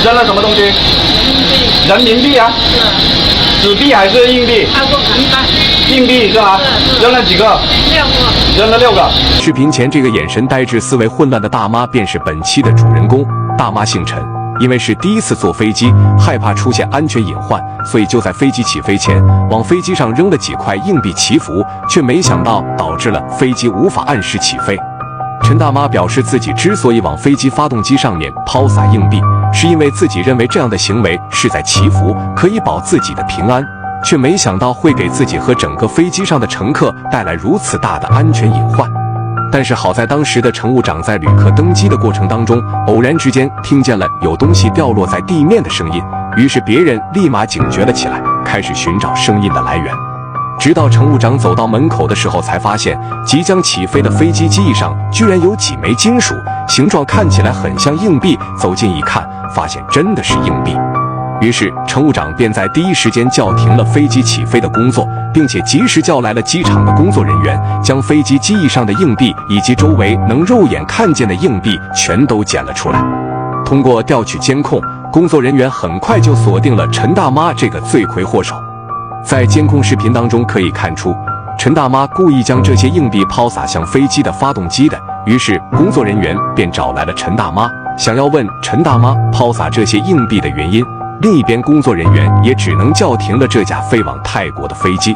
扔了什么东西？人民币。人民币啊？是。纸币还是硬币？他说硬币是吧？是扔了几个6个。扔了6个。视频前这个眼神呆滞、思维混乱的大妈，便是本期的主人公。大妈姓陈，因为是第一次坐飞机，害怕出现安全隐患，所以就在飞机起飞前，往飞机上扔了几块硬币祈福，却没想到导致了飞机无法按时起飞。陈大妈表示，自己之所以往飞机发动机上面抛洒硬币，是因为自己认为这样的行为是在祈福，可以保自己的平安，却没想到会给自己和整个飞机上的乘客带来如此大的安全隐患。但是好在当时的乘务长在旅客登机的过程当中，偶然之间听见了有东西掉落在地面的声音，于是别人立马警觉了起来，开始寻找声音的来源。直到乘务长走到门口的时候，才发现即将起飞的飞机机翼上居然有几枚金属，形状看起来很像硬币。走近一看，发现真的是硬币。于是乘务长便在第一时间叫停了飞机起飞的工作，并且及时叫来了机场的工作人员，将飞机机翼上的硬币以及周围能肉眼看见的硬币全都捡了出来。通过调取监控，工作人员很快就锁定了陈大妈这个罪魁祸首。在监控视频当中可以看出，陈大妈故意将这些硬币抛洒向飞机的发动机的，于是工作人员便找来了陈大妈，想要问陈大妈抛洒这些硬币的原因。另一边工作人员也只能叫停了这架飞往泰国的飞机。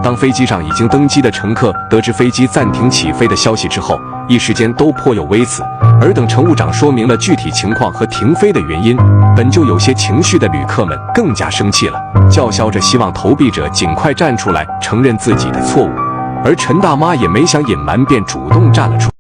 当飞机上已经登机的乘客得知飞机暂停起飞的消息之后，一时间都颇有微词。而等乘务长说明了具体情况和停飞的原因，本就有些情绪的旅客们更加生气了，叫嚣着希望投币者尽快站出来承认自己的错误。而陈大妈也没想隐瞒，便主动站了出来。